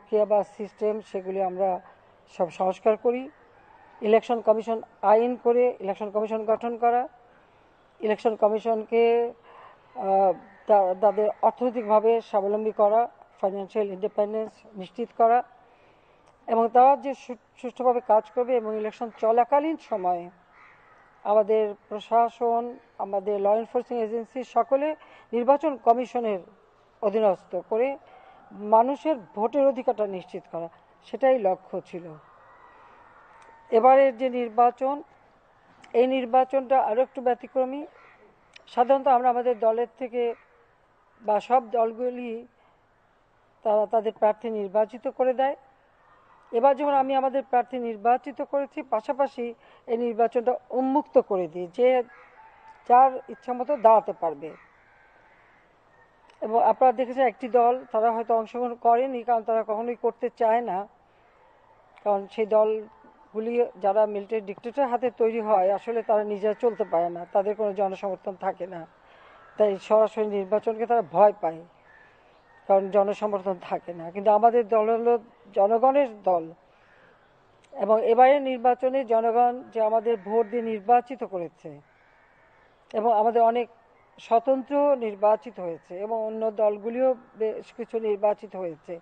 প্রক্রিয়া বা সিস্টেম সেগুলি আমরা সব সংস্কার করি। ইলেকশন কমিশন আইন করে ইলেকশন কমিশন গঠন করা, ইলেকশন কমিশনকে তাদের অর্থনৈতিকভাবে স্বাবলম্বী করা, ফাইন্যান্সিয়াল ইন্ডিপেন্ডেন্স নিশ্চিত করা, এবং তারা যে সুষ্ঠুভাবে কাজ করবে এবং ইলেকশন চলাকালীন সময়ে আমাদের প্রশাসন, আমাদের ল এনফোর্সিং এজেন্সি সকলে নির্বাচন কমিশনের অধীনস্থ করে মানুষের ভোটের অধিকারটা নিশ্চিত করা, সেটাই লক্ষ্য ছিল। এবারের যে নির্বাচন, এই নির্বাচনটা আরও একটু ব্যতিক্রমী। সাধারণত আমরা আমাদের দলের থেকে বা সব দলগুলি তারা তাদের প্রার্থী নির্বাচিত করে দেয়। এবার যখন আমি আমাদের প্রার্থী নির্বাচিত করেছি, পাশাপাশি এই নির্বাচনটা উন্মুক্ত করে দিই যে যার ইচ্ছামতো দাঁড়াতে পারবে। এবং আপনারা দেখেছেন একটি দল তারা হয়তো অংশগ্রহণ করেনি, কারণ তারা কখনোই করতে চায় না, কারণ সেই দলগুলি যারা মিলিটারি ডিক্টেটরের হাতে তৈরি হয় আসলে তারা নিজেরা চলতে পারে না, তাদের কোনো জনসমর্থন থাকে না, তাই সরাসরি নির্বাচনকে তারা ভয় পায়, কারণ জনসমর্থন থাকে না। কিন্তু আমাদের দল হলো জনগণের দল, এবং এবারের নির্বাচনে জনগণ যে আমাদের ভোট দিয়ে নির্বাচিত করেছে এবং আমাদের অনেক স্বতন্ত্র নির্বাচিত হয়েছে এবং অন্য দলগুলিও বেশ কিছু নির্বাচিত হয়েছে,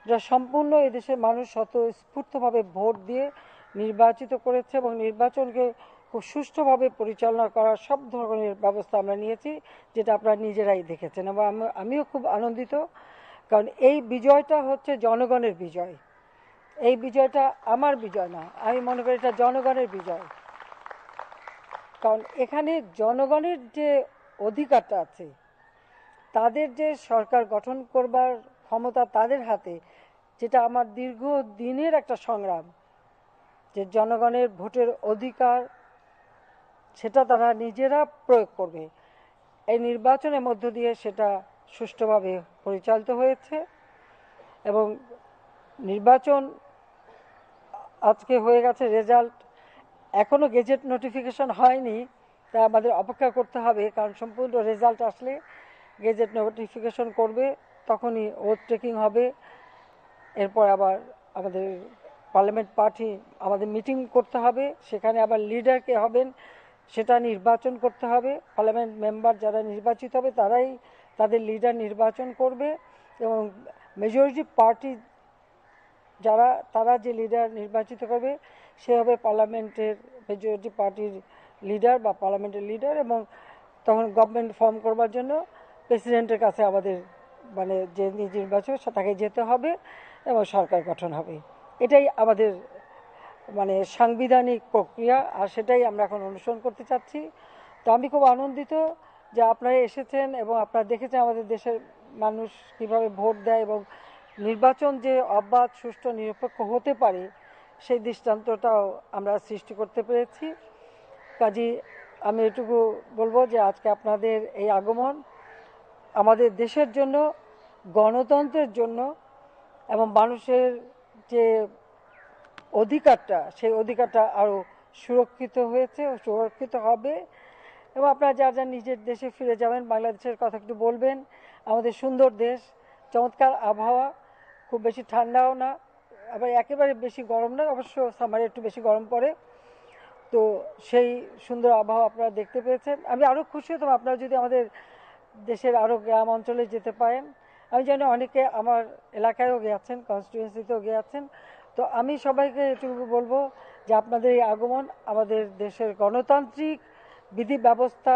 যা সম্পূর্ণ এদেশের মানুষ স্বতঃস্ফূর্তভাবে ভোট দিয়ে নির্বাচিত করেছে এবং নির্বাচনকে খুব সুষ্ঠুভাবে পরিচালনা করার সব ধরনের ব্যবস্থা আমরা নিয়েছি, যেটা আপনারা নিজেরাই দেখেছেন। এবং আমিও খুব আনন্দিত, কারণ এই বিজয়টা হচ্ছে জনগণের বিজয়। এই বিজয়টা আমার বিজয় না, আমি মনে করি এটা জনগণের বিজয়। কারণ এখানে জনগণের যে অধিকারটা আছে, তাদের যে সরকার গঠন করবার ক্ষমতা তাদের হাতে, যেটা আমার দীর্ঘ দিনের একটা সংগ্রাম, যে জনগণের ভোটের অধিকার সেটা তারা নিজেরা প্রয়োগ করবে। এই নির্বাচনের মধ্য দিয়ে সেটা সুষ্ঠুভাবে পরিচালিত হয়েছে এবং নির্বাচন আজকে হয়ে গেছে, রেজাল্ট এখনও গেজেট নোটিফিকেশন হয়নি, তাই আমাদের অপেক্ষা করতে হবে, কারণ সম্পূর্ণ রেজাল্ট আসলে গেজেট নোটিফিকেশন করবে, তখনই ওথ টেকিং হবে। এরপর আবার আমাদের পার্লামেন্ট পার্টি আমাদের মিটিং করতে হবে, সেখানে আবার লিডার কে হবেন সেটা নির্বাচন করতে হবে। পার্লামেন্ট মেম্বার যারা নির্বাচিত হবে তারাই তাদের লিডার নির্বাচন করবে এবং মেজরিটি পার্টি যারা তারা যে লিডার নির্বাচিত করবে সে হবে পার্লামেন্টের মেজরিটি পার্টির লিডার বা পার্লামেন্টের লিডার, এবং তখন গভর্নমেন্ট ফর্ম করবার জন্য প্রেসিডেন্টের কাছে আমাদের যে নির্বাচন তাকে যেতে হবে এবং সরকার গঠন হবে। এটাই আমাদের সাংবিধানিক প্রক্রিয়া, আর সেটাই আমরা এখন অনুসরণ করতে চাচ্ছি। তো আমি খুব আনন্দিত যে আপনারা এসেছেন এবং আপনারা দেখেছেন আমাদের দেশের মানুষ কিভাবে ভোট দেয় এবং নির্বাচন যে অবাধ, সুষ্ঠু, নিরপেক্ষ হতে পারে সেই দৃষ্টান্তটাও আমরা সৃষ্টি করতে পেরেছি। কাজেই আমি এটুকু বলবো যে আজকে আপনাদের এই আগমন আমাদের দেশের জন্য, গণতন্ত্রের জন্য এবং মানুষের যে অধিকারটা, সেই অধিকারটা আরও সুরক্ষিত হয়েছে ও সুরক্ষিত হবে। এবং আপনারা যার যার নিজের দেশে ফিরে যাবেন, বাংলাদেশের কথা একটু বলবেন। আমাদের সুন্দর দেশ, চমৎকার আবহাওয়া, খুব বেশি ঠান্ডাও না, আবার একেবারে বেশি গরম না, অবশ্য সামারে একটু বেশি গরম পড়ে। তো সেই সুন্দর আবহাওয়া আপনারা দেখতে পেয়েছেন। আমি আরও খুশি হতাম আপনারা যদি আমাদের দেশের আরও গ্রাম অঞ্চলে যেতে পারেন। আমি জানি অনেকে আমার এলাকায়ও গিয়েছেন, কনস্টিটুয়েন্সিতেও গিয়েছেন। তো আমি সবাইকে এটুকু বলবো যে আপনাদের এই আগমন আমাদের দেশের গণতান্ত্রিক বিধি ব্যবস্থা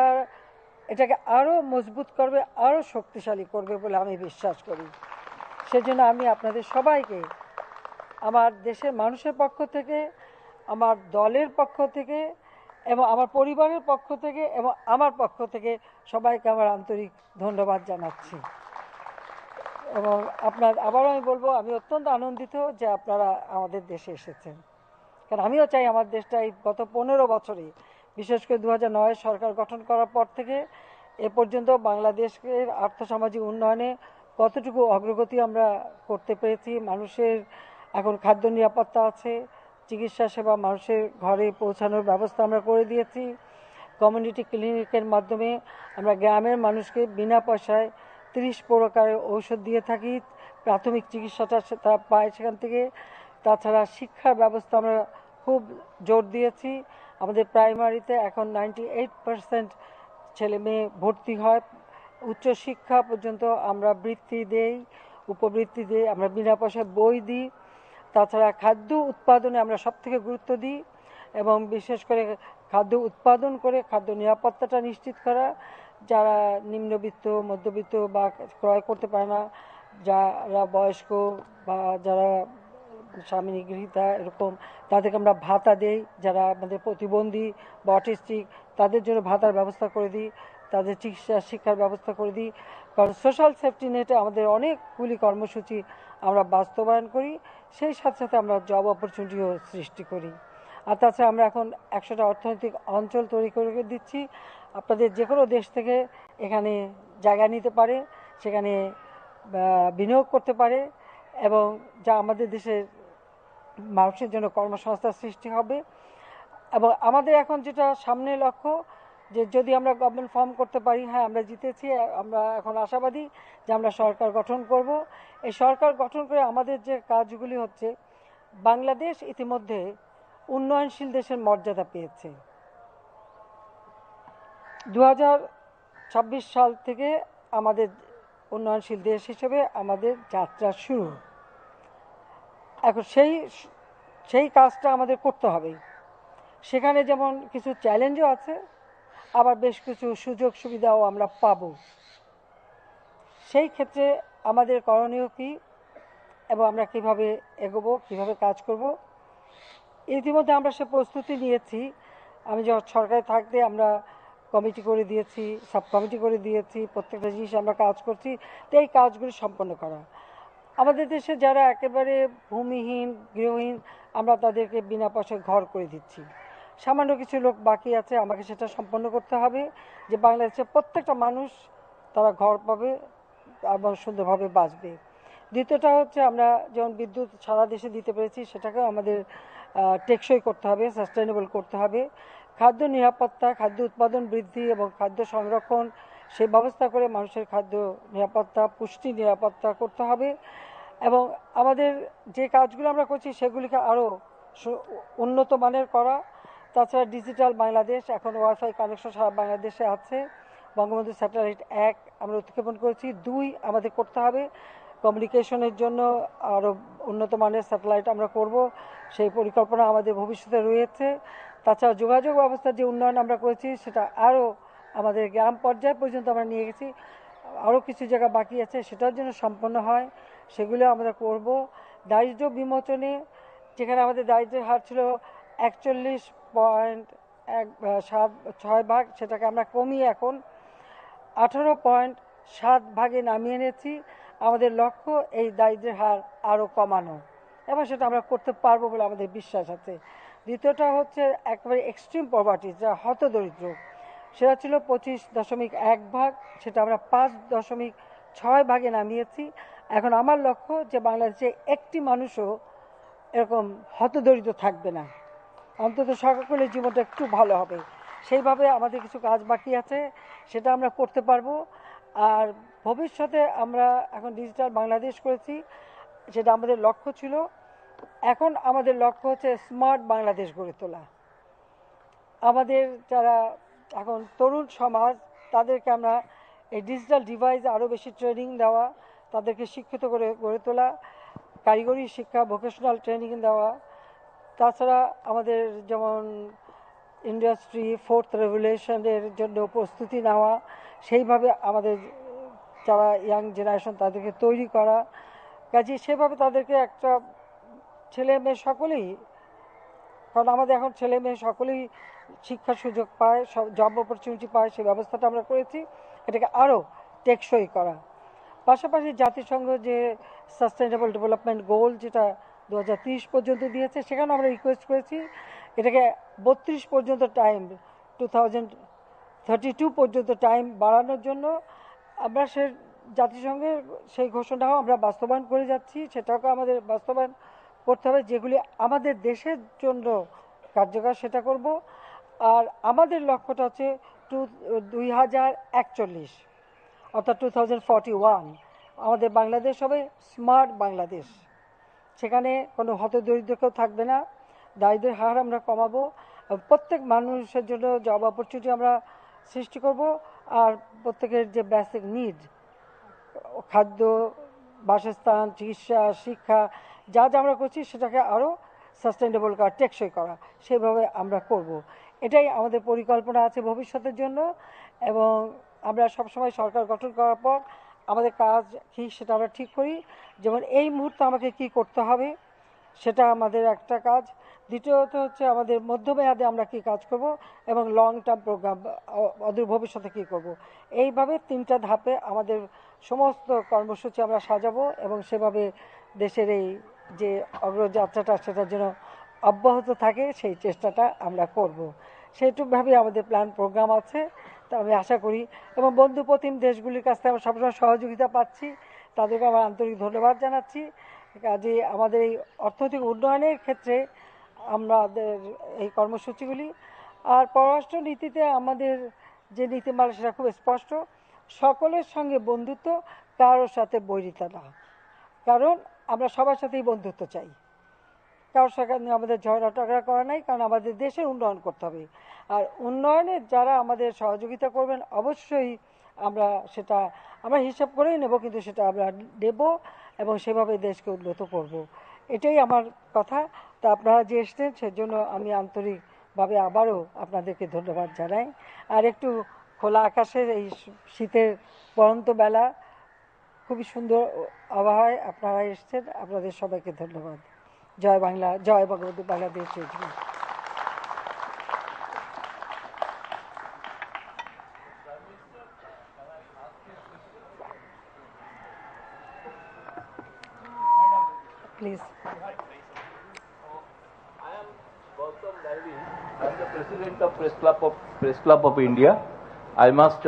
এটাকে আরও মজবুত করবে, আরও শক্তিশালী করবে বলে আমি বিশ্বাস করি। সেজন্য আমি আপনাদের সবাইকে আমার দেশের মানুষের পক্ষ থেকে, আমার দলের পক্ষ থেকে এবং আমার পরিবারের পক্ষ থেকে এবং আমার পক্ষ থেকে সবাইকে আমার আন্তরিক ধন্যবাদ জানাচ্ছি। এবং আবারও আমি বলবো আমি অত্যন্ত আনন্দিত যে আপনারা আমাদের দেশে এসেছেন, কারণ আমিও চাই আমার দেশটা এই গত 15 বছরে, বিশেষ করে 2009 সরকার গঠন করার পর থেকে এ পর্যন্ত বাংলাদেশের আর্থসামাজিক উন্নয়নে কতটুকু অগ্রগতি আমরা করতে পেরেছি। মানুষের এখন খাদ্য নিরাপত্তা আছে, চিকিৎসা সেবা মানুষের ঘরে পৌঁছানোর ব্যবস্থা আমরা করে দিয়েছি। কমিউনিটি ক্লিনিকের মাধ্যমে আমরা গ্রামের মানুষকে বিনা পয়সায় 30 প্রকারের ঔষধ দিয়ে থাকি, প্রাথমিক চিকিৎসাটা তারা পায় সেখান থেকে। তাছাড়া শিক্ষার ব্যবস্থা আমরা খুব জোর দিয়েছি। আমাদের প্রাইমারিতে এখন 98% ছেলে মেয়ে ভর্তি হয়। উচ্চশিক্ষা পর্যন্ত আমরা বৃত্তি দেই, উপবৃত্তি দিই, আমরা বিনা পয়সায় বই দিই। তাছাড়া খাদ্য উৎপাদনে আমরা সবথেকে গুরুত্ব দিই এবং বিশেষ করে খাদ্য উৎপাদন করে খাদ্য নিরাপত্তাটা নিশ্চিত করা। যারা নিম্নবিত্ত, মধ্যবিত্ত বা ক্রয় করতে পারে না, যারা বয়স্ক বা যারা স্বামী গৃহীতা এরকম, তাদেরকে আমরা ভাতা দেই। যারা আমাদের প্রতিবন্ধী বা অটিস্টিক, তাদের জন্য ভাতার ব্যবস্থা করে দিই, তাদের চিকিৎসা শিক্ষার ব্যবস্থা করে দিই। কারণ সোশ্যাল সেফটি নেটে আমাদের অনেকগুলি কর্মসূচি আমরা বাস্তবায়ন করি, সেই সাথে সাথে আমরা জব অপরচুনিটিও সৃষ্টি করি। আর তাছাড়া আমরা এখন 100টা অর্থনৈতিক অঞ্চল তৈরি করে দিচ্ছি। আপনাদের যে কোনো দেশ থেকে এখানে জায়গা নিতে পারে, সেখানে বিনিয়োগ করতে পারে এবং যা আমাদের দেশের মানুষের জন্য কর্মসংস্থান সৃষ্টি হবে। এবং আমাদের এখন যেটা সামনে লক্ষ্য, যে যদি আমরা গভর্নমেন্ট ফর্ম করতে পারি, হ্যাঁ আমরা জিতেছি, আমরা এখন আশাবাদী যে আমরা সরকার গঠন করব। এই সরকার গঠন করে আমাদের যে কাজগুলি হচ্ছে, বাংলাদেশ ইতিমধ্যে উন্নয়নশীল দেশের মর্যাদা পেয়েছে। 2026 সাল থেকে আমাদের উন্নয়নশীল দেশ হিসেবে আমাদের যাত্রা শুরু। এখন সেই কাজটা আমাদের করতে হবে। সেখানে যেমন কিছু চ্যালেঞ্জও আছে, আবার বেশ কিছু সুযোগ সুবিধাও আমরা পাব। সেই ক্ষেত্রে আমাদের করণীয় কী এবং আমরা কিভাবে এগোবো, কিভাবে কাজ করব, ইতিমধ্যে আমরা সে প্রস্তুতি নিয়েছি। আমি যখন সরকারে থাকতে আমরা কমিটি করে দিয়েছি, সাব কমিটি করে দিয়েছি, প্রত্যেকটা জিনিস আমরা কাজ করছি। তো এই কাজগুলি সম্পন্ন করা, আমাদের দেশে যারা একেবারে ভূমিহীন, গৃহহীন, আমরা তাদেরকে বিনা পয়সায় ঘর করে দিচ্ছি। সামান্য কিছু লোক বাকি আছে, আমাকে সেটা সম্পন্ন করতে হবে যে বাংলাদেশের প্রত্যেকটা মানুষ তারা ঘর পাবে এবং সুন্দরভাবে বাঁচবে। দ্বিতীয়টা হচ্ছে, আমরা যেমন বিদ্যুৎ সারা দেশে দিতে পেরেছি, সেটাকেও আমাদের টেকসই করতে হবে, সাস্টেনেবল করতে হবে। খাদ্য নিরাপত্তা, খাদ্য উৎপাদন বৃদ্ধি এবং খাদ্য সংরক্ষণ, সেই ব্যবস্থা করে মানুষের খাদ্য নিরাপত্তা, পুষ্টি নিরাপত্তা করতে হবে। এবং আমাদের যে কাজগুলো আমরা করছি সেগুলিকে আরও উন্নত মানের করা। তাছাড়া ডিজিটাল বাংলাদেশ, এখন ওয়াইফাই কানেকশন সারা বাংলাদেশে আছে। বঙ্গবন্ধু স্যাটেলাইট 1 আমরা উৎক্ষেপণ করেছি। 2 আমাদের করতে হবে, কমিউনিকেশনের জন্য আরও উন্নত মানের স্যাটেলাইট আমরা করব, সেই পরিকল্পনা আমাদের ভবিষ্যতে রয়েছে। তাছাড়া যোগাযোগ ব্যবস্থার যে উন্নয়ন আমরা করেছি, সেটা আরও আমাদের গ্রাম পর্যায় পর্যন্ত আমরা নিয়ে গেছি। আরও কিছু জায়গা বাকি আছে, সেটার জন্য সম্পন্ন হয়, সেগুলো আমরা করব। দারিদ্র্য বিমোচনে, যেখানে আমাদের দারিদ্র্যের হার ছিল 41.6 ভাগ, সেটাকে আমরা কমিয়ে এখন 18.7 ভাগে নামিয়ে এনেছি। আমাদের লক্ষ্য এই দারিদ্র্যের হার আরও কমানো, এবং সেটা আমরা করতে পারবো বলে আমাদের বিশ্বাস আছে। দ্বিতীয়টা হচ্ছে একেবারে এক্সট্রিম পভার্টি, যা হতদরিদ্র, সেটা ছিল 25.1 ভাগ, সেটা আমরা 5.6 ভাগে নামিয়েছি। এখন আমার লক্ষ্য যে বাংলাদেশে একটি মানুষও এরকম হতদরিদ্র থাকবে না, অন্তত সকলের জীবনটা একটু ভালো হবে। সেইভাবে আমাদের কিছু কাজ বাকি আছে, সেটা আমরা করতে পারবো। আর ভবিষ্যতে আমরা এখন ডিজিটাল বাংলাদেশ করেছি, সেটা আমাদের লক্ষ্য ছিল। এখন আমাদের লক্ষ্য হচ্ছে স্মার্ট বাংলাদেশ গড়ে তোলা। আমাদের যারা এখন তরুণ সমাজ, তাদেরকে আমরা এই ডিজিটাল ডিভাইস আরও বেশি ট্রেনিং দেওয়া, তাদেরকে শিক্ষিত করে গড়ে তোলা, কারিগরি শিক্ষা, ভোকেশনাল ট্রেনিং দেওয়া। তাছাড়া আমাদের যেমন ইন্ডাস্ট্রি 4th রেভলিউশনের জন্য প্রস্তুতি নেওয়া, সেইভাবে আমাদের যারা ইয়াং জেনারেশন তাদেরকে তৈরি করা। কাজে সেভাবে তাদেরকে একটা ছেলে মেয়ে সকলেই, কারণ আমাদের এখন ছেলে মেয়ে সকলেই শিক্ষার সুযোগ পায়, সব জব অপরচুনিটি পায়, সেই ব্যবস্থাটা আমরা করেছি। এটাকে আরও টেকসই করা, পাশাপাশি জাতিসংঘ যে সাস্টেনেবল ডেভেলপমেন্ট গোল, যেটা 2030 পর্যন্ত দিয়েছে, সেখানে আমরা রিকোয়েস্ট করেছি এটাকে 32 পর্যন্ত টাইম, 2032 পর্যন্ত টাইম বাড়ানোর জন্য। আমরা জাতিসংঘের সেই ঘোষণাও আমরা বাস্তবায়ন করে যাচ্ছি, সেটাকে আমাদের বাস্তবায়ন করতে হবে। যেগুলি আমাদের দেশের জন্য কার্যকর, সেটা করব। আর আমাদের লক্ষ্যটা হচ্ছে 2041, অর্থাৎ 2041, আমাদের বাংলাদেশ হবে স্মার্ট বাংলাদেশ। সেখানে কোনো হতদরিদ্র কেউ থাকবে না, দারিদ্র্যের হার আমরা কমাবো, প্রত্যেক মানুষের জন্য জব অপরচুনিটি আমরা সৃষ্টি করব, আর প্রত্যেকের যে বেসিক নিড, খাদ্য, বাসস্থান, চিকিৎসা, শিক্ষা, যা যা আমরা করছি সেটাকে আরও সাস্টেনেবল করা, টেকসই করা, সেভাবে আমরা করব। এটাই আমাদের পরিকল্পনা আছে ভবিষ্যতের জন্য। এবং আমরা সবসময় সরকার গঠন করার পর আমাদের কাজ কী সেটা আমরা ঠিক করি। যেমন এই মুহূর্তে আমাকে কি করতে হবে সেটা আমাদের একটা কাজ। দ্বিতীয়ত হচ্ছে আমাদের মধ্যমেয়াদে আমরা কি কাজ করব, এবং লং টার্ম প্রোগ্রাম অদূর ভবিষ্যতে কী করব। এইভাবে 3টা ধাপে আমাদের সমস্ত কর্মসূচি আমরা সাজাবো, এবং সেভাবে দেশের এই যে অগ্রযাত্রাটা সেটার জন্য অব্যাহত থাকে সেই চেষ্টাটা আমরা করব। সেইটুকভাবে আমাদের প্ল্যান প্রোগ্রাম আছে, তা আমি আশা করি। এবং বন্ধুপ্রতিম দেশগুলির কাছ থেকে আমরা সবসময় সহযোগিতা পাচ্ছি, তাদেরকে আমরা আন্তরিক ধন্যবাদ জানাচ্ছি। কাজে আমাদের এই অর্থনৈতিক উন্নয়নের ক্ষেত্রে আমাদের এই কর্মসূচিগুলি। আর পররাষ্ট্র নীতিতে আমাদের যে নীতিমালা সেটা খুব স্পষ্ট, সকলের সঙ্গে বন্ধুত্ব, কারোর সাথে বৈরিতা না। কারণ আমরা সবার সাথেই বন্ধুত্ব চাই, কারোর সাথে আমাদের ঝগড়া টগড়া করা নাই, কারণ আমাদের দেশের উন্নয়ন করতে হবে। আর উন্নয়নে যারা আমাদের সহযোগিতা করবেন অবশ্যই সেটা আমরা হিসাব করেই নেব, কিন্তু সেটা আমরা দেব এবং সেভাবে দেশকে উন্নত করব। এটাই আমার কথা। তা আপনারা যে এসছেন সেজন্য আমি আন্তরিকভাবে আবারও আপনাদেরকে ধন্যবাদ জানাই। আর একটু খোলা আকাশের এই শীতের পড়ন্ত বেলা, খুবই সুন্দর আবহাওয়ায় আপনারা এসছেন, আপনাদের সবাইকে ধন্যবাদ। জয় বাংলা, জয় বঙ্গবন্ধু, বাংলাদেশ জয়। Please. I am Gautam Dalvi. I am the president of Press Club of India. I must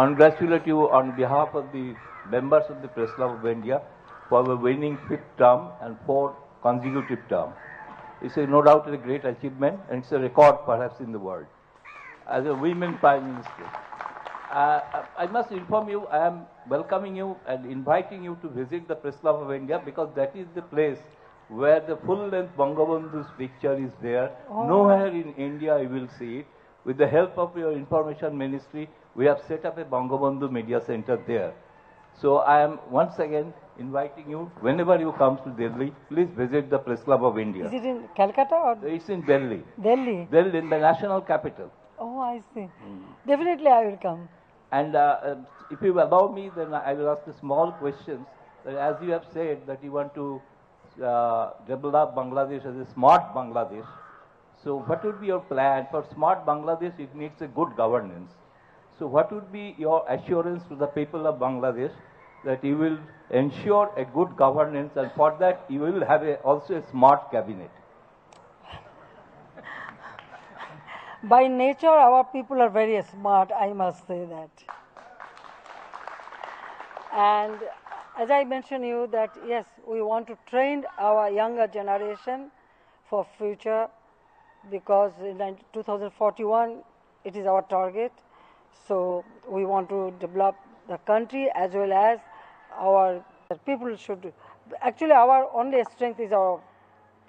congratulate you on behalf of the members of the Press Club of India for the winning 5th term and 4 consecutive term. It's no doubt a great achievement, and it's a record perhaps in the world. As a women Prime Minister, I must inform you, I am welcoming you and inviting you to visit the Press Club of India, because that is the place where the full-length Bangabandhu's picture is there. Oh. Nowhere in India you will see it. With the help of your information ministry, we have set up a Bangabandhu Media Center there. So I am once again inviting you, whenever you come to Delhi, please visit the Press Club of India. Is it in Calcutta or? It's in Delhi. Delhi? Delhi, in the national capital. Oh, I see. Definitely I will come. And if you allow me, then I will ask a small questions. As you have said that you want to develop Bangladesh as a smart Bangladesh. So what would be your plan for smart Bangladesh? It needs a good governance. So what would be your assurance to the people of Bangladesh that you will ensure a good governance, and for that you will have also a smart cabinet? By nature, our people are very smart, I must say that. And as I mentioned you that, yes, we want to train our younger generation for future, because in 2041, it is our target. So we want to develop the country as well as our people should. Actually, our only strength is our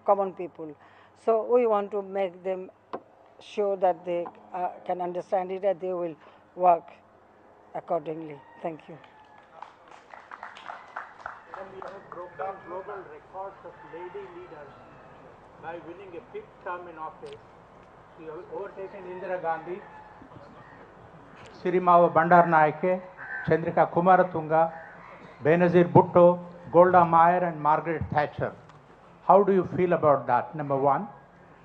common people. So we want to make them sure that they can understand it and they will work accordingly. Thank you. We have broken global records of lady leaders by winning a 5th term in office. We have overtaken Indira Gandhi, Sirimava Bandaranaike, Chandrika Kumaratunga, Benazir Bhutto, Golda Meir and Margaret Thatcher. How do you feel about that, number one?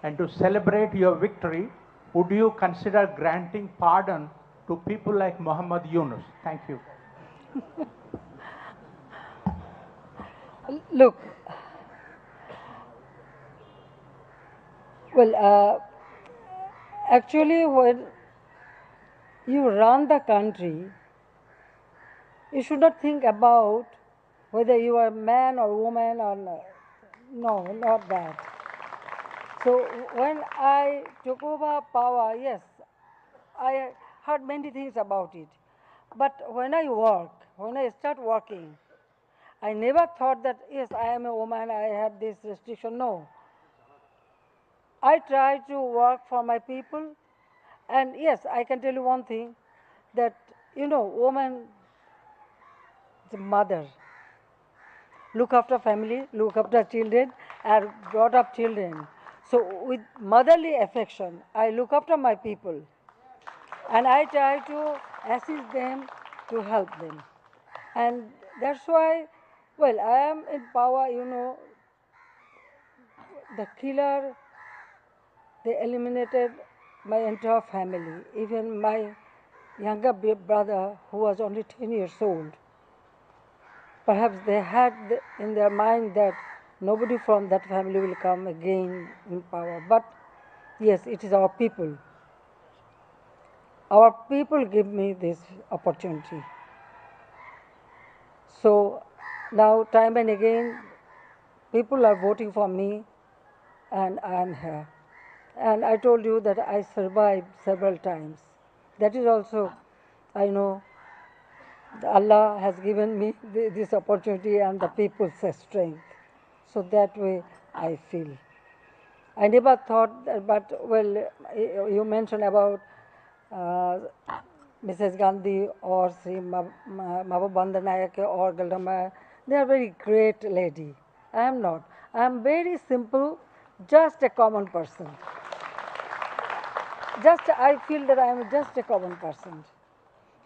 And to celebrate your victory, would you consider granting pardon to people like Muhammad Yunus? Thank you. Look, well, actually when you run the country, you should not think about whether you are man or woman or no, not that. So when I took over power, yes, I heard many things about it. But when I start working, I never thought that, yes, I am a woman, I have this restriction. No. I try to work for my people, and yes, I can tell you one thing, that, woman is a mother. Look after family, look after children, and brought up children. So with motherly affection, I look after my people, and I try to assist them, to help them. And that's why, well, I am in power, the killer, they eliminated my entire family, even my younger brother, who was only 10 years old. Perhaps they had in their mind that nobody from that family will come again in power. But yes, it is our people. Our people give me this opportunity. So now, time and again, people are voting for me, and I am here. And I told you that I survived several times. That is also, I know, Allah has given me this opportunity and the people's strength. So that way I feel. I never thought that, but well, you mentioned about uh, Mrs. Gandhi or Sri Mahabubanda Nayak or Galdama. They are very great lady. I am not. I am very simple, just a common person. I feel that I am just a common person.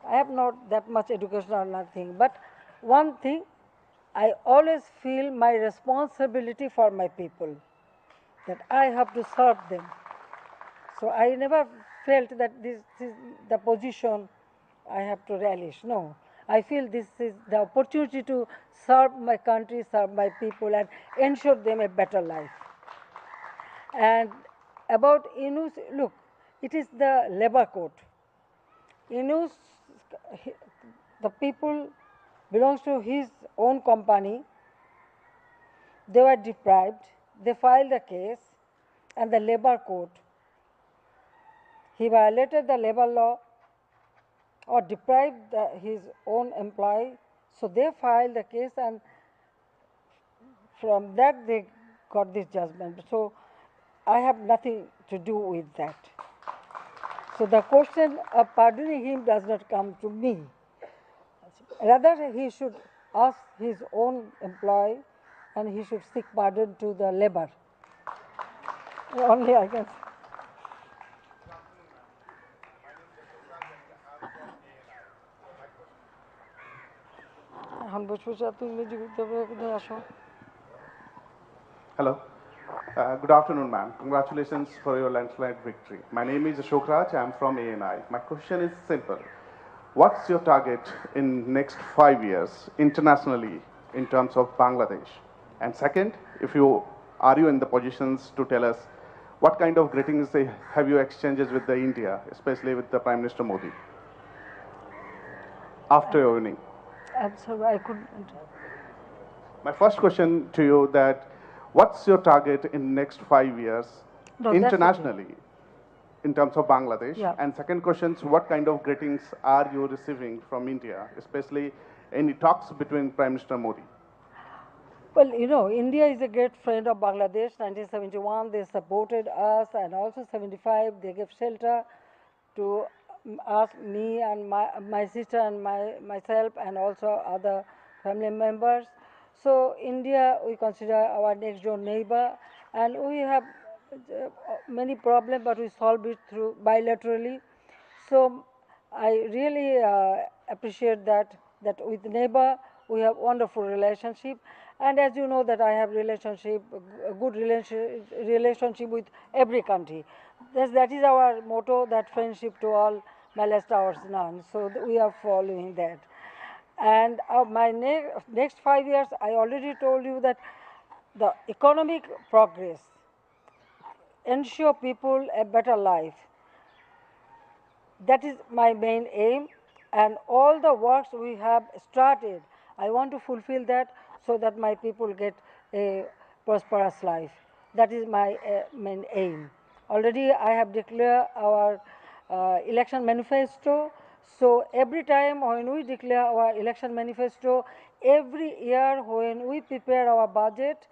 I have not that much education or nothing. But one thing, I always feel my responsibility for my people, that I have to serve them. So I never felt that this is the position I have to relish. No. I feel this is the opportunity to serve my country, serve my people, and ensure them a better life. And about Inus, look, it is the labor code. Inus, the people belongs to his own company. They were deprived. They filed a case, and the labor code. He violated the labor law or deprived his own employee. So they filed the case, and from that they got this judgment. So I have nothing to do with that. So the question of pardoning him does not come to me. Rather, he should ask his own employee, and he should seek pardon to the labor. Only I can say. এখন বসে বসে আপনি ইংরেজি করতে হবে, কোথায় আসো? Hello. Good afternoon, ma'am. Congratulations for your landslide victory. My name is Ashok Raj. I'm from ANI. My question is simple. What's your target in next 5 years internationally in terms of Bangladesh? And second, if you are you in the positions to tell us what kind of greetings have you exchanges with the India, especially with the Prime Minister Modi after your winning? I'm sorry, I couldn't. My first question to you that what's your target in next 5 years No, that's internationally in terms of Bangladesh? Yeah. And second question is what kind of greetings are you receiving from India, especially any talks between Prime Minister Modi? Well, India is a great friend of Bangladesh. 1971, they supported us, and also 75, they gave shelter to us, me and my sister and myself, and also other family members. So India, we consider our next door neighbor, and we have many problems, but we solve it through bilaterally. So I really appreciate that with neighbor we have wonderful relationship, and as you know that I have a good relationship with every country. That is our motto, that friendship to all, molest ours none. So we are following that. And my next 5 years, I already told you that the economic progress, ensure people a better life. That is my main aim, and all the works we have started, I want to fulfill that so that my people get a prosperous life. That is my main aim. Already I have declared our election manifesto. So every time when we declare our election manifesto, every year when we prepare our budget,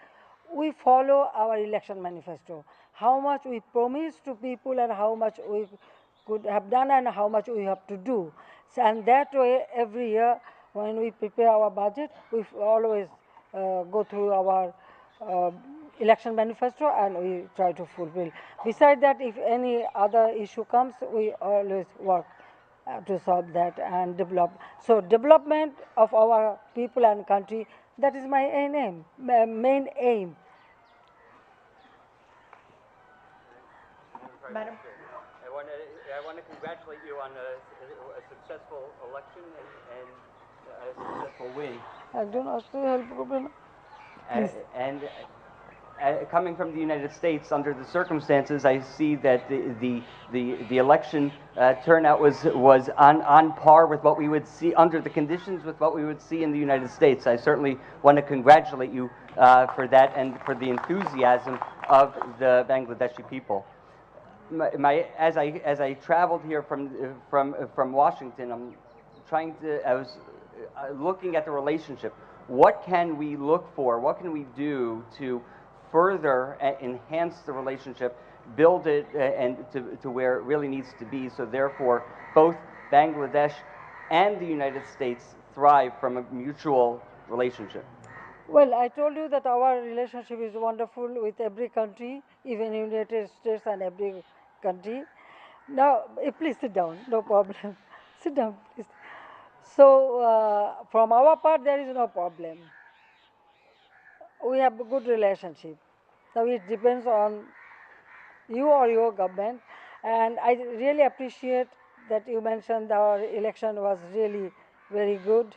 we follow our election manifesto. How much we promise to people and how much we could have done and how much we have to do. So, and that way, every year when we prepare our budget, we always go through our uh, election manifesto and we try to fulfill. Besides that, if any other issue comes, we always work to solve that and develop. So development of our people and country, that is my main aim. Madam, I want to congratulate you on a successful election and a successful win. একজন আসতে help করবে না? And coming from the United States, under the circumstances, I see that the election turnout was on par with what we would see under the conditions with what we would see in the United States. I certainly want to congratulate you for that and for the enthusiasm of the Bangladeshi people. As I traveled here from Washington, I was looking at the relationship. What can we look for? What can we do to further enhance the relationship, build it and to where it really needs to be, so therefore both Bangladesh and the United States thrive from a mutual relationship? Well, I told you that our relationship is wonderful with every country, even United States and every country. Now, please sit down, no problem. Sit down, please. So, from our part, there is no problem. We have a good relationship. So, it depends on you or your government. And I really appreciate that you mentioned our election was really very good.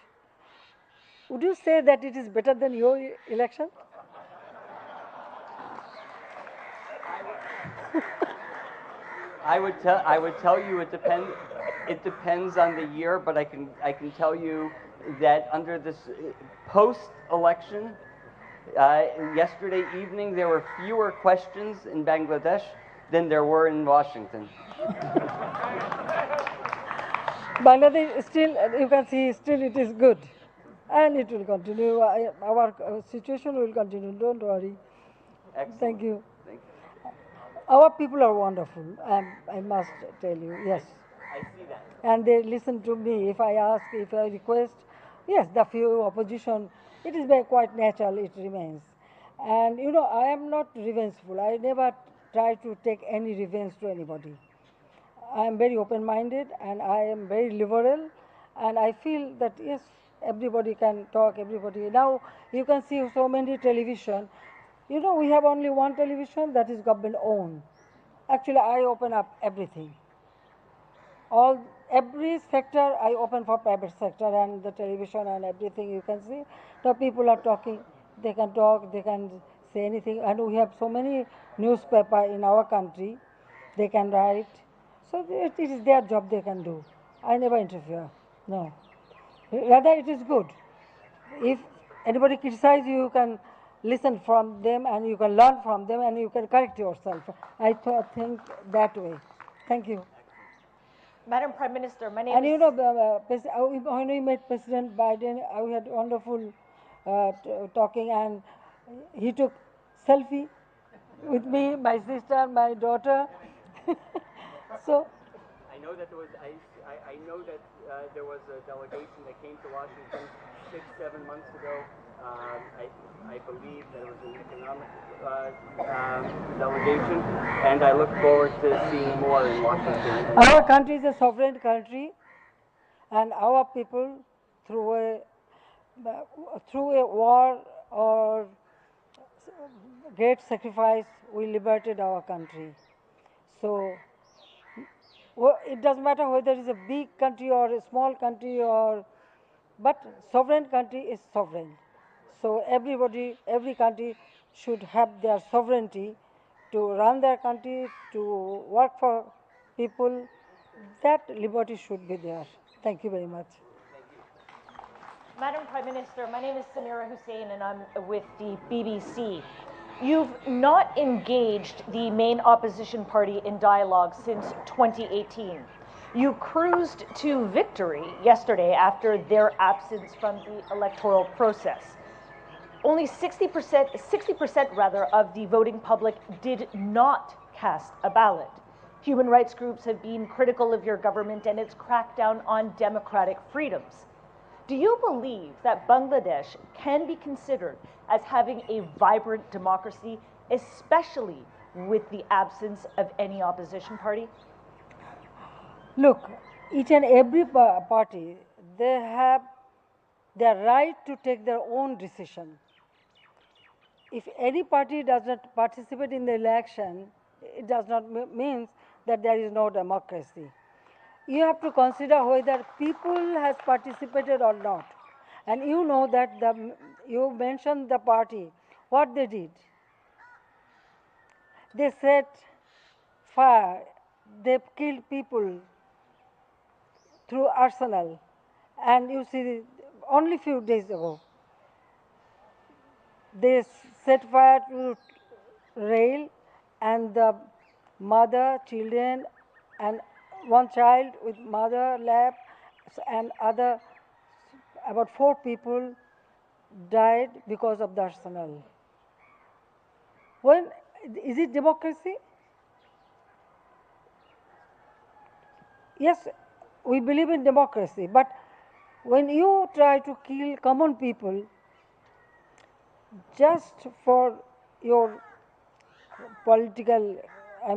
Would you say that it is better than your election? I would tell you it depends. It depends on the year, but I can tell you that under this post-election, yesterday evening there were fewer questions in Bangladesh than there were in Washington. Bangladesh still, you can see, still it is good, and it will continue. Our situation will continue. Don't worry. Excellent. Thank you. Thank you. Our people are wonderful. I must tell you, yes. I see that. And they listen to me. If I ask, if I request, yes, the few opposition, it is very quite natural, it remains. And you know, I am not revengeful. I never try to take any revenge to anybody. I am very open-minded and I am very liberal, and I feel that yes, everybody can talk, everybody. Now you can see so many television. You know, we have only one television that is government owned. Actually, I open up everything. Every sector I open for private sector, and the television and everything you can see. The people are talking, they can talk, they can say anything, and we have so many newspaper in our country, they can write. So it is their job, they can do. I never interfere, no. Rather, it is good. If anybody criticize you, you can listen from them and you can learn from them and you can correct yourself. I think that way. Thank you. Madam Prime Minister, my name And is... you know, when we met President Biden, we had wonderful talking, and he took selfie with me, my sister, my daughter. So I know that I know that there was a delegation that came to Washington 6-7 months ago. I believe that it was an economic delegation, and I look forward to seeing more in Washington. our country is a sovereign country, and our people, through a war or great sacrifice, we liberated our country. So it doesn't matter whether it's a big country or a small country, but sovereign country is sovereign. So every country should have their sovereignty to run their country, to work for people. That liberty should be there. Thank you very much. Madam Prime Minister, my name is Samira Hussain and I'm with the BBC. You've not engaged the main opposition party in dialogue since 2018. You cruised to victory yesterday after their absence from the electoral process. Only 60% rather of the voting public did not cast a ballot. Human rights groups have been critical of your government and its crackdown on democratic freedoms. Do you believe that Bangladesh can be considered as having a vibrant democracy, especially with the absence of any opposition party? Look, each and every party, they have their right to take their own decision. If any party does not participate in the election, it does not mean that there is no democracy. You have to consider whether people has participated or not. And you know that you mentioned the party, what they did. They set fire, they killed people through arsenal. And you see, only few days ago, they set fire to rail, and the mother, children, and one child with mother lap and other, about 4 people died because of the arsenal. When is it democracy? Yes, we believe in democracy, but when you try to kill common people just for your political, I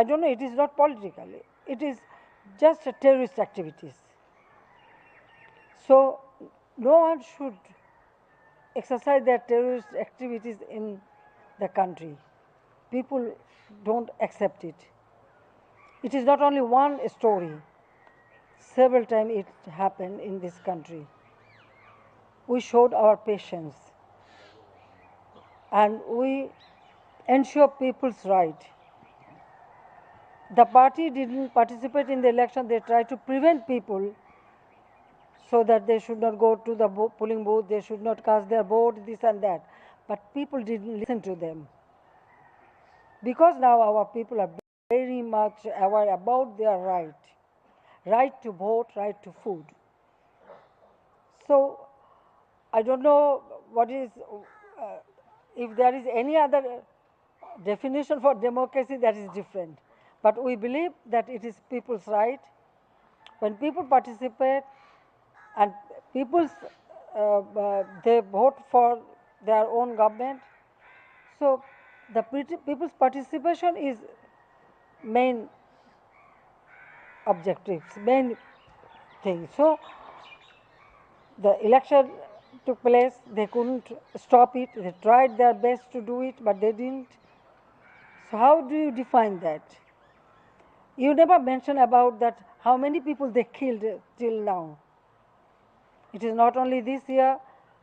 don't know, it is not political, it is just terrorist activities. So no one should exercise their terrorist activities in the country. People don't accept it. It is not only one story. Several times it happened in this country. We showed our patience and we ensure people's right. The party didn't participate in the election. They tried to prevent people so that they should not go to the polling booth, they should not cast their vote, this and that. But people didn't listen to them. Because now our people are very much aware about their right to vote, right to food. So I don't know what is, if there is any other definition for democracy, that is different. But we believe that it is people's right. When people participate and they vote for their own government, so the people's participation is main objectives, main thing. So the election took place, they couldn't stop it, they tried their best to do it, but they didn't. So how do you define that? You never mention about that, how many people they killed till now. It is not only this year,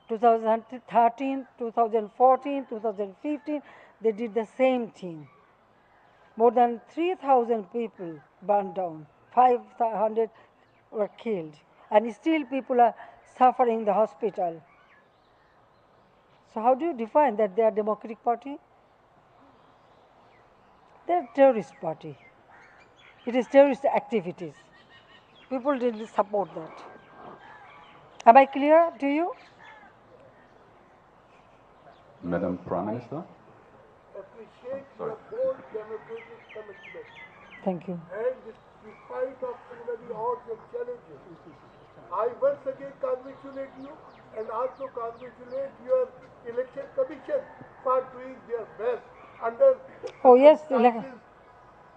2013, 2014, 2015, they did the same thing. More than 3,000 people burned down, 500 were killed, and still people are suffering in the hospital. So how do you define that they are Democratic Party? They are terrorist party. It is terrorist activities. People didn't support that. Am I clear to you? Madam Prime Minister. Appreciate your bold democratic commitment. Thank you. And despite of so many odds and challenges, I once again congratulate you and also congratulate your election commission for doing their best under Oh, yes,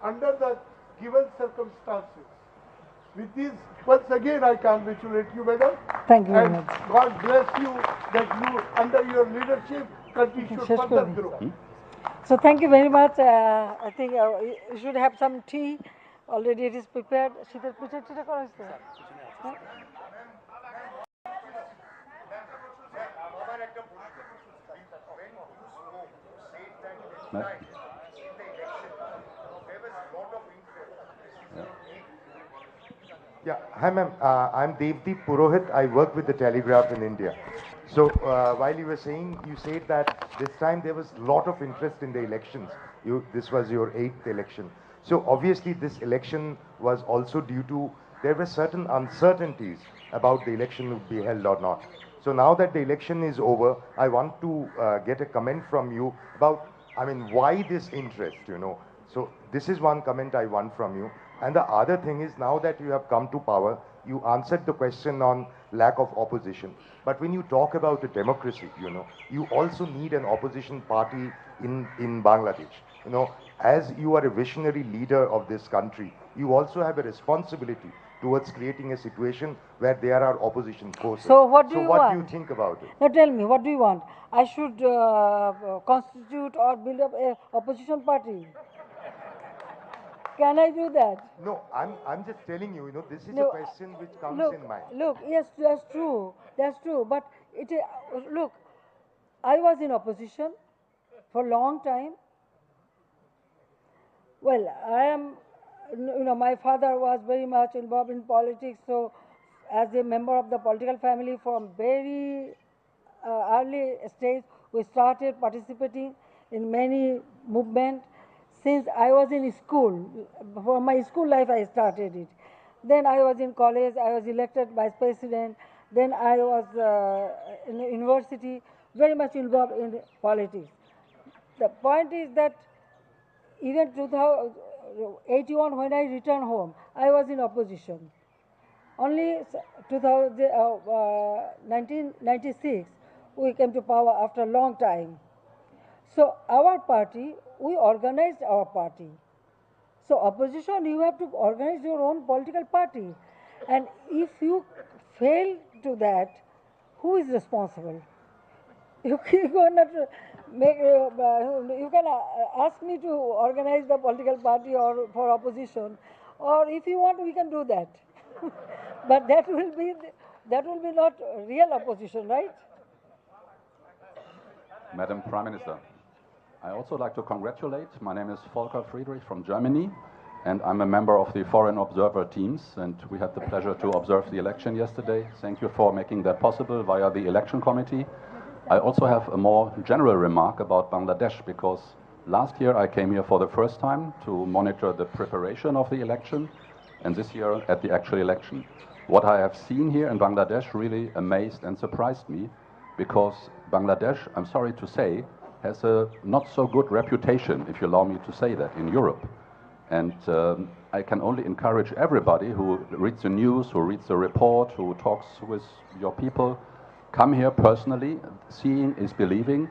under the given circumstances. With this, once again I congratulate you, madam. Thank you very and much. God bless you that you, under your leadership, country should further grow. So thank you very much. I think you should have some tea. Already it is prepared. শীতের পিঠা টিঠা করা হয়েছে? হ্যাঁ? Yeah, hi ma'am. I'm Devdeep Purohit. I work with the Telegraph in India. So while you were saying, you said that this time there was a lot of interest in the elections. This was your 8th election. So obviously this election was also due to, there were certain uncertainties about the election would be held or not. So now that the election is over, I want to get a comment from you about, I mean, why this interest, you know? So this is one comment I want from you. And the other thing is, now that you have come to power, you answered the question on lack of opposition. But when you talk about a democracy, you know, you also need an opposition party in Bangladesh. You know, as you are a visionary leader of this country, you also have a responsibility towards creating a situation where there are opposition forces. So what do you what want? do you think about it? Now tell me, what do you want? I should constitute or build up a opposition party. Can I do that? No, I'm just telling you, you know, this is No, a question which comes look, in mind. Look, yes, that's true. That's true. But look, I was in opposition for a long time. Well, I am, you know, my father was very much involved in politics, so as a member of the political family from very early stage, we started participating in many movements. Since I was in school, for my school life I started it. Then I was in college, I was elected vice president. Then I was in university, very much involved in politics. The point is that even 2081, when I returned home, I was in opposition. Only 1996, we came to power after a long time. So our party, we organized our party. So opposition, you have to organize your own political party. And if you fail to that, who is responsible? You cannot make, you can ask me to organize the political party or for opposition, or if you want, we can do that. But that will be not real opposition, right? Madam Prime Minister, I also like to congratulate. My name is Volker Friedrich from Germany, and I'm a member of the foreign observer teams, and we had the pleasure to observe the election yesterday. Thank you for making that possible via the election committee. I also have a more general remark about Bangladesh, because last year I came here for the first time to monitor the preparation of the election, and this year at the actual election. What I have seen here in Bangladesh really amazed and surprised me, because Bangladesh, I'm sorry to say, has a not so good reputation, if you allow me to say that, in Europe. And I can only encourage everybody who reads the news, who reads the report, who talks with your people, come here personally. Seeing is believing,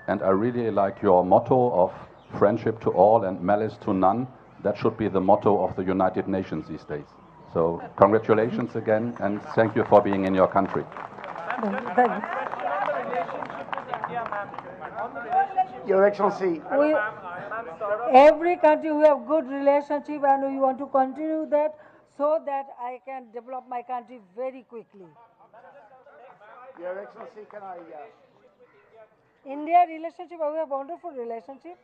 and I really like your motto of friendship to all and malice to none. That should be the motto of the United Nations these days. So congratulations again, and thank you for being in your country. Thank you. Your Excellency. Every country we have good relationship, and we want to continue that so that I can develop my country very quickly. Your Excellency, can I... India relationship, we have wonderful relationship.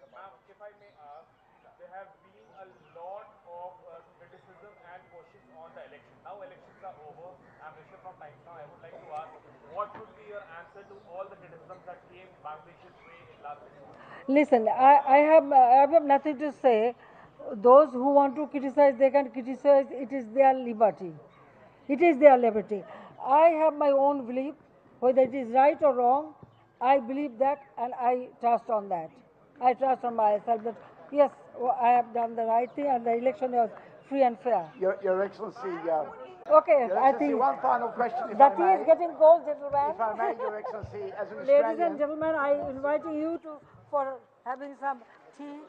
If I may ask, there have been a lot of criticism and questions on the election. Now elections are over. I'm Rishabh from Times Now. I would like to ask, what would be your answer to all the criticisms that came Bangladesh's way in last 6 months? Listen, I have nothing to say. Those who want to criticize, they can criticize. It is their liberty. It is their liberty. I have my own belief, whether it is right or wrong. I believe that, and I trust on that. I trust on myself that yes, I have done the right thing, and the election was free and fair. Your Excellency. Okay, Your I Excellency, think one final question, if the I tea may. is getting cold, gentlemen. If I may, Your Excellency, as an Ladies Australian... and gentlemen, I invite you for having some tea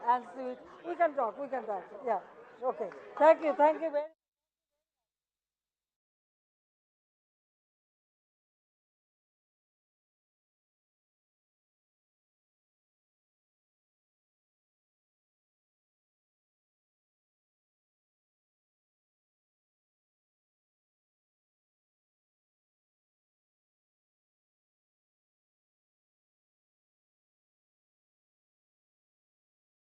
and sweet. We can talk. Yeah. Okay. Thank you very much.